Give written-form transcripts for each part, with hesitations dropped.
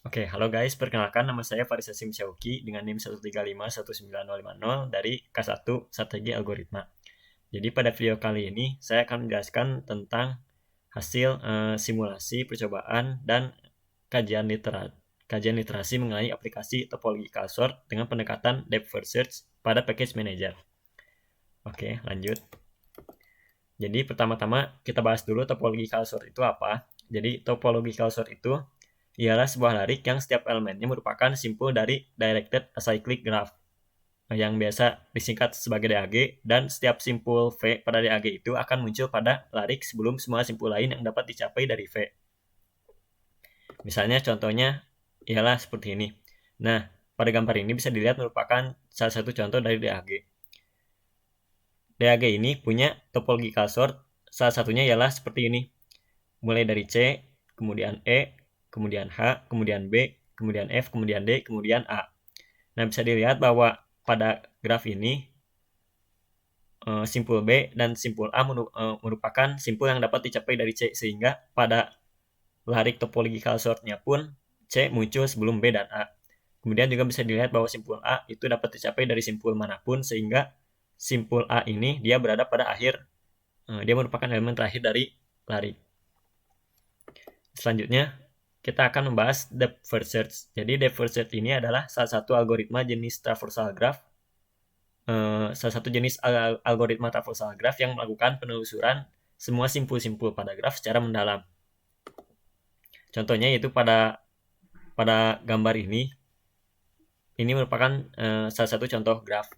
Oke, halo guys, perkenalkan nama saya Faris Hasim Syauki dengan NIM 135195050 dari K1 Strategi Algoritma. Jadi pada video kali ini saya akan menjelaskan tentang hasil simulasi percobaan dan kajian literasi mengenai aplikasi topological sort dengan pendekatan depth first search pada package manager. Oke, lanjut. Jadi pertama-tama kita bahas dulu topological sort itu apa. Jadi topological sort itu ialah sebuah larik yang setiap elemennya merupakan simpul dari directed acyclic graph yang biasa disingkat sebagai DAG, dan setiap simpul V pada DAG itu akan muncul pada larik sebelum semua simpul lain yang dapat dicapai dari V. Misalnya contohnya ialah seperti ini. Nah, pada gambar ini bisa dilihat merupakan salah satu contoh dari DAG. DAG ini punya topological sort, salah satunya ialah seperti ini. Mulai dari C, kemudian E, kemudian H, kemudian B, kemudian F, kemudian D, kemudian A. Nah, bisa dilihat bahwa pada graf ini simpul B dan simpul A merupakan simpul yang dapat dicapai dari C, sehingga pada larik topological sort-nya pun C muncul sebelum B dan A. Kemudian juga bisa dilihat bahwa simpul A itu dapat dicapai dari simpul manapun, sehingga simpul A ini dia berada pada akhir, dia merupakan elemen terakhir dari larik. Selanjutnya, kita akan membahas depth first search. Jadi depth first search ini adalah salah satu algoritma jenis traversal graph, salah satu jenis algoritma traversal graph yang melakukan penelusuran semua simpul-simpul pada graf secara mendalam. Contohnya yaitu pada gambar ini merupakan salah satu contoh graf.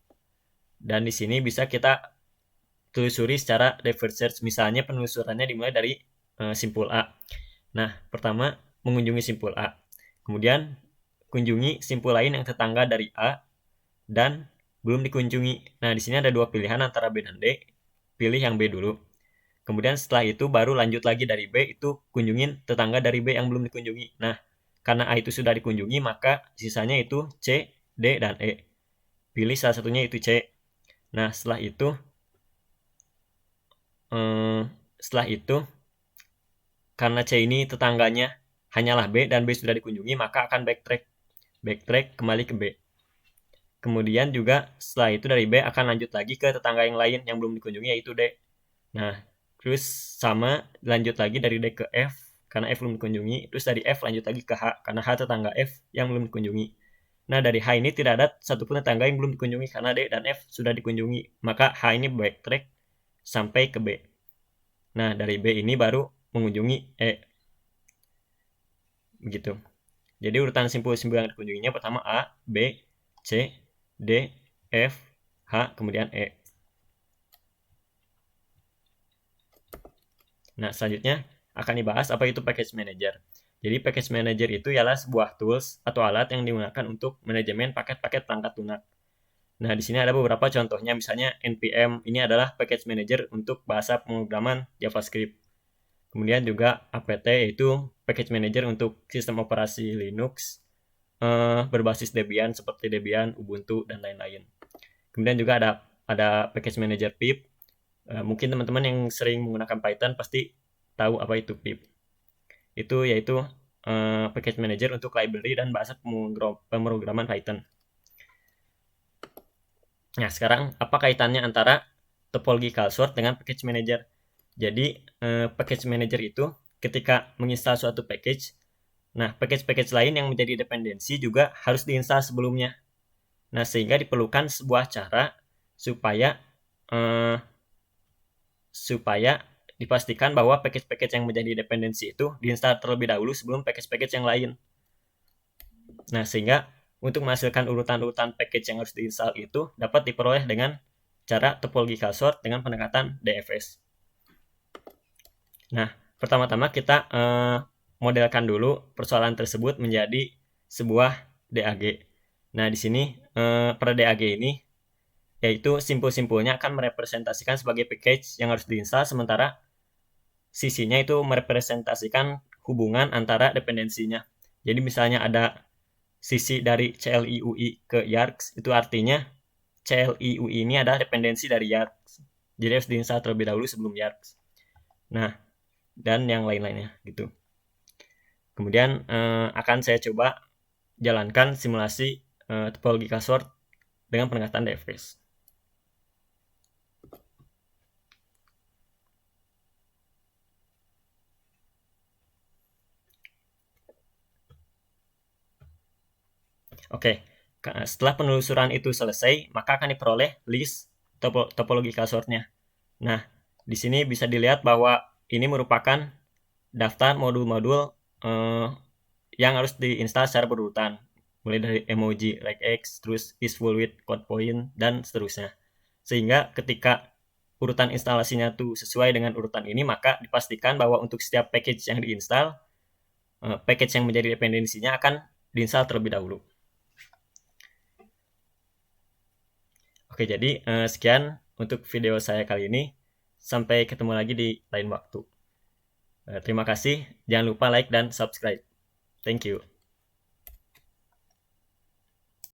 Dan di sini bisa kita telusuri secara depth first search. Misalnya penelusurannya dimulai dari simpul A. Nah, pertama mengunjungi simpul A. Kemudian kunjungi simpul lain yang tetangga dari A dan belum dikunjungi. Nah, di sini ada dua pilihan antara B dan D. Pilih yang B dulu. Kemudian setelah itu baru lanjut lagi dari B, itu kunjungin tetangga dari B yang belum dikunjungi. Nah, karena A itu sudah dikunjungi, maka sisanya itu C, D, dan E. Pilih salah satunya itu C. Nah, setelah itu karena C ini tetangganya hanyalah B dan B sudah dikunjungi, maka akan backtrack kembali ke B. Kemudian juga setelah itu dari B akan lanjut lagi ke tetangga yang lain yang belum dikunjungi, yaitu D. Nah, terus sama lanjut lagi dari D ke F karena F belum dikunjungi, terus dari F lanjut lagi ke H karena H tetangga F yang belum dikunjungi. Nah, dari H ini tidak ada satupun tetangga yang belum dikunjungi karena D dan F sudah dikunjungi, maka H ini backtrack sampai ke B. Nah, dari B ini baru mengunjungi E. Begitu. Jadi urutan simpul-simpul yang dikunjunginya pertama A, B, C, D, F, H, kemudian E. Nah, selanjutnya akan dibahas apa itu package manager. Jadi package manager itu ialah sebuah tools atau alat yang digunakan untuk manajemen paket-paket perangkat lunak. Nah, di sini ada beberapa contohnya, misalnya npm ini adalah package manager untuk bahasa pemrograman JavaScript. Kemudian juga apt yaitu package manager untuk sistem operasi Linux berbasis Debian seperti Debian, Ubuntu, dan lain-lain. Kemudian juga ada package manager pip. Mungkin teman-teman yang sering menggunakan Python pasti tahu apa itu pip. Itu yaitu package manager untuk library dan bahasa pemrograman Python. Nah, sekarang apa kaitannya antara topological sort dengan package manager? Jadi, package manager itu ketika menginstal suatu package, nah package-package lain yang menjadi dependensi juga harus diinstal sebelumnya. Nah, sehingga diperlukan sebuah cara supaya dipastikan bahwa package-package yang menjadi dependensi itu diinstal terlebih dahulu sebelum package-package yang lain. Nah, sehingga untuk menghasilkan urutan-urutan package yang harus diinstal itu dapat diperoleh dengan cara topological sort dengan pendekatan DFS. Nah, pertama-tama kita modelkan dulu persoalan tersebut menjadi sebuah DAG. Nah, di sini pada DAG ini yaitu simpul-simpulnya akan merepresentasikan sebagai package yang harus diinstal, sementara sisinya itu merepresentasikan hubungan antara dependensinya. Jadi misalnya ada sisi dari CLIUI ke YARKS, itu artinya CLIUI ini adalah dependensi dari YARKS. Jadi harus diinstal terlebih dahulu sebelum YARKS. Nah, dan yang lain-lainnya gitu. Kemudian akan saya coba jalankan simulasi topologi password dengan pendekatan DFS. Oke, setelah penelusuran itu selesai, maka akan diperoleh list topologi passwordnya. Nah, di sini bisa dilihat bahwa ini merupakan daftar modul-modul yang harus diinstal secara berurutan, mulai dari emoji, regex, terus is full with code point, dan seterusnya. Sehingga ketika urutan instalasinya tuh sesuai dengan urutan ini, maka dipastikan bahwa untuk setiap package yang diinstal, package yang menjadi dependensinya akan diinstal terlebih dahulu. Oke, jadi sekian untuk video saya kali ini. Sampai ketemu lagi di lain waktu. Terima kasih. Jangan lupa like dan subscribe. Thank you.